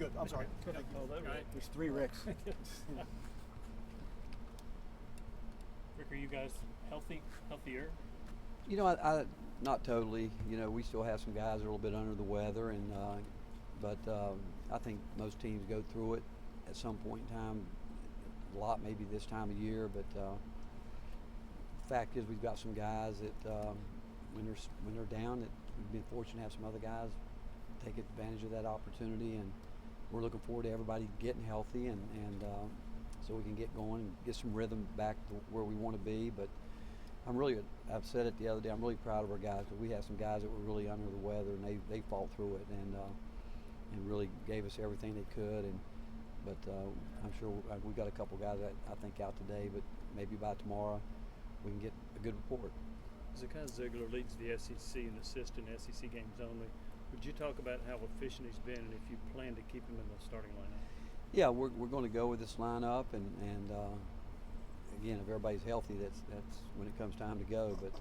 Good. I'm sorry. There's 3 Ricks. Rick, are you guys healthier? You know, I not totally. You know, we still have some guys that are a little bit under the weather, and but I think most teams go through it at some point in time. A lot maybe this time of year, but the fact is we've got some guys that when they're down, that we've been fortunate to have some other guys take advantage of that opportunity, and we're looking forward to everybody getting healthy and so we can get going and get some rhythm back to where we want to be. But I've said it the other day, I'm really proud of our guys, because we have some guys that were really under the weather, and they fought through it and really gave us everything they could. But I'm sure we've got a couple guys that I think out today, but maybe by tomorrow we can get a good report. Zakai Ziegler leads the SEC in assists in SEC games only. Would you talk about how efficient he's been, and if you plan to keep him in the starting lineup? Yeah, we're going to go with this lineup, and again, if everybody's healthy, that's when it comes time to go. But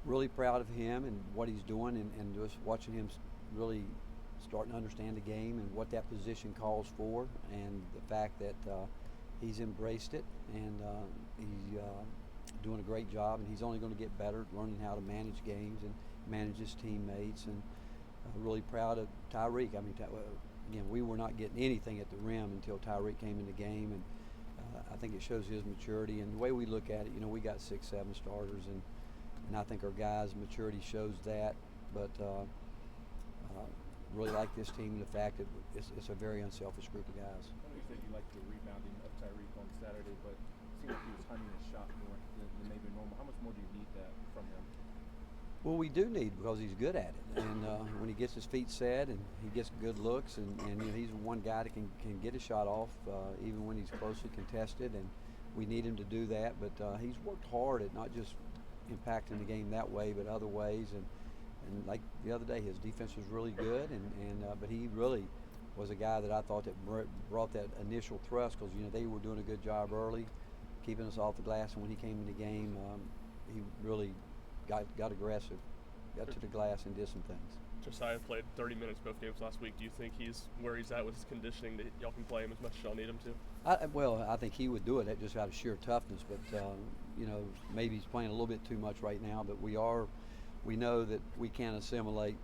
really proud of him and what he's doing, and just watching him really starting to understand the game and what that position calls for, and the fact that he's embraced it, and he's doing a great job, and he's only going to get better, learning how to manage games and manage his teammates. And really proud of Tyreek. I mean, again, we were not getting anything at the rim until Tyreek came in the game, and I think it shows his maturity. And the way we look at it, you know, we got 6, 7 starters, and I think our guys' maturity shows that. But really like this team, and the fact that it's a very unselfish group of guys. I know you said you liked the rebounding of Tyreek on Saturday, but it seemed like he was hunting his shot more than maybe normal. How much more do you need that from him? Well, we do need, because he's good at it, and when he gets his feet set and he gets good looks, and you know, he's one guy that can get a shot off even when he's closely contested, and we need him to do that. But he's worked hard at not just impacting the game that way, but other ways. And like the other day, his defense was really good, but he really was a guy that I thought that brought that initial thrust, because you know they were doing a good job early, keeping us off the glass, and when he came in the game, he really got aggressive, got to the glass and did some things. Josiah played 30 minutes both games last week. Do you think he's where he's at with his conditioning, that y'all can play him as much as y'all need him to? I think he would do it just out of sheer toughness, but you know, maybe he's playing a little bit too much right now. But we know that we can't assimilate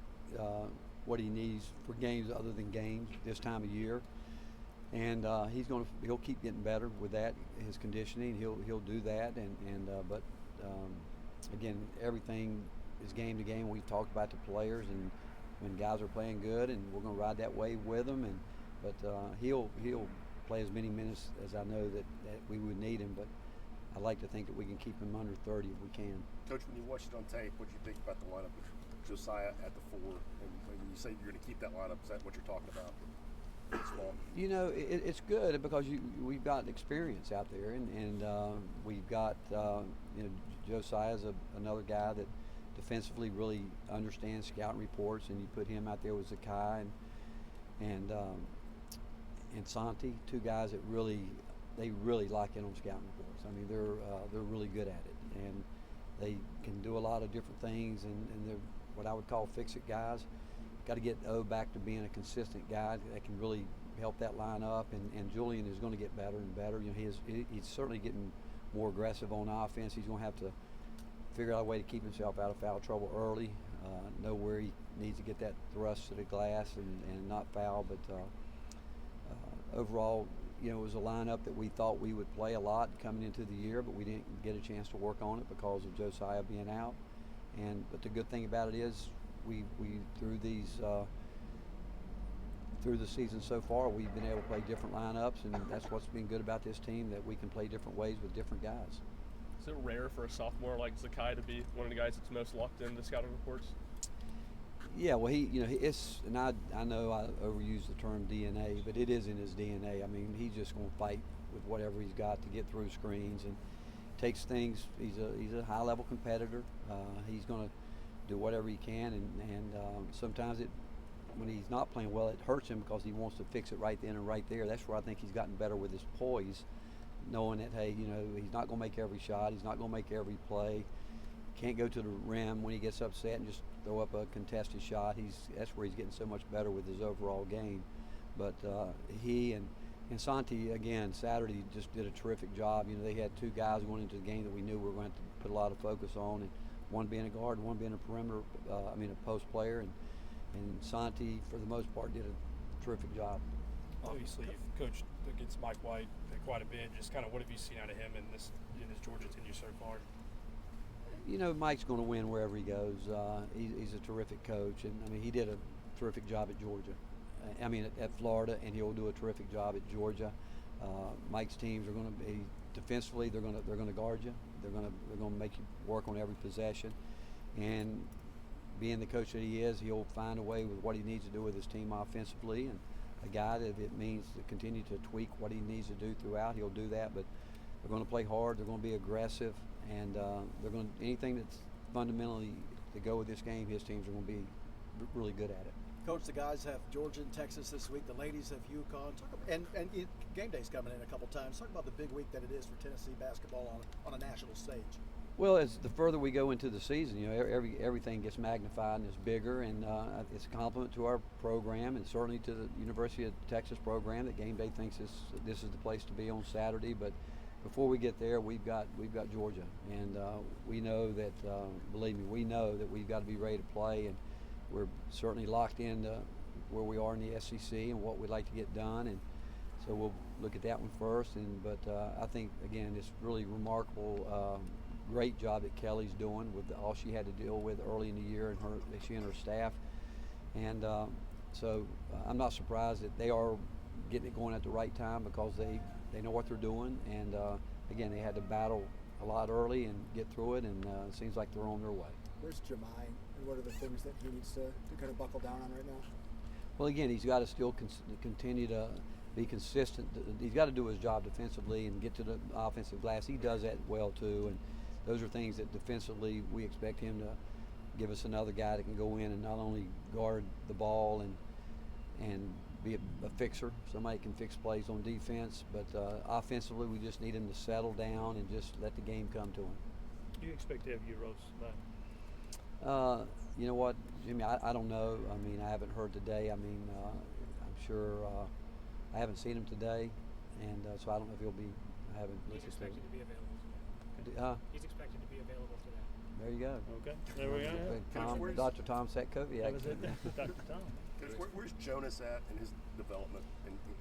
what he needs for games other than games this time of year, and he'll keep getting better with that. His conditioning, he'll do that, but again, everything is game to game. We've talked about the players, and when guys are playing good, and we're going to ride that wave with them. But he'll play as many minutes as I know that we would need him. But I like to think that we can keep him under 30 if we can. Coach, when you watched it on tape, what did you think about the lineup with Josiah at the 4? And when you say you're going to keep that lineup, is that what you're talking about? You know, it's good because we've got experience out there, and we've got you know, Josiah's another guy that defensively really understands scouting reports, and you put him out there with Zakai and Santi, 2 guys that really like it on scouting reports. I mean, they're really good at it, and they can do a lot of different things, and they're what I would call fix-it guys. Got to get O back to being a consistent guy that can really help that line up, and Julian is going to get better and better. You know, he's certainly getting more aggressive on offense. He's going to have to figure out a way to keep himself out of foul trouble early, know where he needs to get that thrust to the glass and not foul. But overall, you know, it was a lineup that we thought we would play a lot coming into the year, but we didn't get a chance to work on it because of Josiah being out. But the good thing about it is we through the season so far, we've been able to play different lineups, and that's what's been good about this team, that we can play different ways with different guys. Is it rare for a sophomore like Zakai to be one of the guys that's most locked into scouting reports? Yeah, well, and I know I overuse the term DNA, but it is in his DNA. I mean, he's just going to fight with whatever he's got to get through screens, and takes things. He's a high-level competitor. He's going to do whatever he can, and sometimes when he's not playing well, it hurts him because he wants to fix it right then and right there. That's where I think he's gotten better with his poise, knowing that, hey, you know, he's not going to make every shot, he's not going to make every play, can't go to the rim when he gets upset and just throw up a contested shot. That's where he's getting so much better with his overall game. But he and Santi, again, Saturday just did a terrific job. You know, they had two guys going into the game that we knew we were going to have to put a lot of focus on, and one being a guard, one being a perimeter, a post player. And Santi, for the most part, did a terrific job. Obviously, you've coached against Mike White quite a bit. Just kind of what have you seen out of him in his Georgia tenure so far? You know, Mike's going to win wherever he goes. He's a terrific coach, and I mean, he did a terrific job at Georgia. At Florida, and he'll do a terrific job at Georgia. Mike's teams are going to be defensively. They're going to guard you. They're going to make you work on every possession. And being the coach that he is, he'll find a way with what he needs to do with his team offensively. And a guy that if it means to continue to tweak what he needs to do throughout, he'll do that. But they're going to play hard. They're going to be aggressive, and they're going to anything that's fundamentally to go with this game. His teams are going to be really good at it. Coach, the guys have Georgia and Texas this week. The ladies have UConn. And game day's coming in a couple times. Talk about the big week that it is for Tennessee basketball on a national stage. Well, as the further we go into the season, you know, everything gets magnified and it's bigger, and it's a compliment to our program and certainly to the University of Texas program that game day thinks this is the place to be on Saturday. But before we get there, we've got Georgia, and we know that believe me, we know that we've got to be ready to play, and we're certainly locked into where we are in the SEC and what we'd like to get done, and so we'll look at that one first. But I think again, it's really remarkable. Great job that Kelly's doing with all she had to deal with early in the year, and she and her staff. And so I'm not surprised that they are getting it going at the right time, because they know what they're doing. And again, they had to battle a lot early and get through it, and it seems like they're on their way. Where's Jemai, and what are the things that he needs to kind of buckle down on right now? Well, again, he's got to still continue to be consistent. He's got to do his job defensively and get to the offensive glass. He does that well too, and those are things that defensively we expect him to give us another guy that can go in and not only guard the ball and be a fixer, somebody can fix plays on defense, but offensively we just need him to settle down and just let the game come to him. Do you expect to have Euros back? You know what, Jimmy, I don't know. I mean, I haven't heard today. I mean, I'm sure I haven't seen him today, and so I don't know if he'll be. I haven't He's listened to expected to be available him. He's expected to be available today. There you go. Okay, there we go. Dr. Tom Setkoviak. That was it, Dr. Tom. Where's Jonas at in his development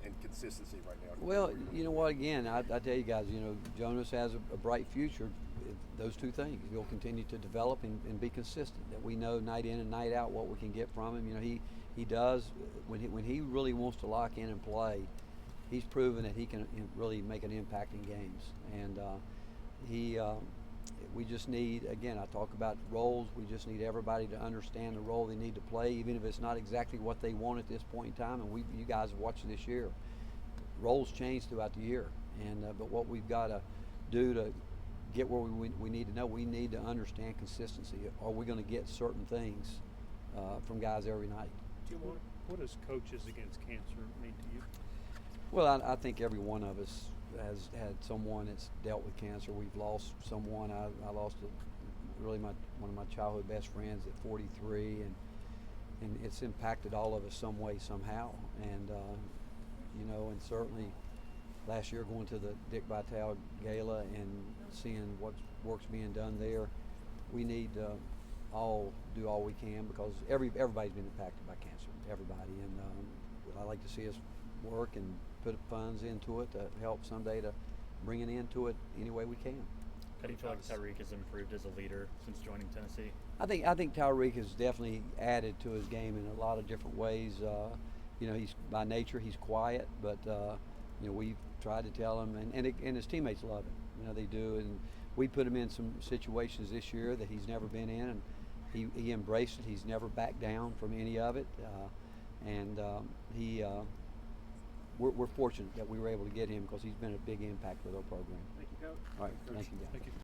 and consistency right now? Well, you know what, again, I tell you guys, you know, Jonas has a bright future. Those two things. He'll continue to develop and be consistent, that we know night in and night out what we can get from him. You know, he does, when he really wants to lock in and play, he's proven that he can really make an impact in games. And we just need, again, I talk about roles, we just need everybody to understand the role they need to play, even if it's not exactly what they want at this point in time. And you guys have watched this year. Roles change throughout the year, and but what we've got to do to get where we need to know, we need to understand consistency. Are we going to get certain things from guys every night? What does coaches against cancer mean to you? Well, I think every one of us has had someone that's dealt with cancer. We've lost someone. I lost one of my childhood best friends at 43, and it's impacted all of us some way, somehow. And you know, and certainly last year going to the Dick Vitale Gala and seeing what work's being done there, we need to all do all we can, because everybody's been impacted by cancer, everybody. And I like to see us work and put funds into it to help someday to bring it into it any way we can. How do you feel like Tyreek has improved as a leader since joining Tennessee? I think Tyreek has definitely added to his game in a lot of different ways. You know, he's by nature he's quiet, but you know, we've tried to tell him, and his teammates love him. You know, they do, and we put him in some situations this year that he's never been in, and he embraced it. He's never backed down from any of it, and we're fortunate that we were able to get him, because he's been a big impact with our program. Thank you, Coach. All right, thank you guys. Thank you.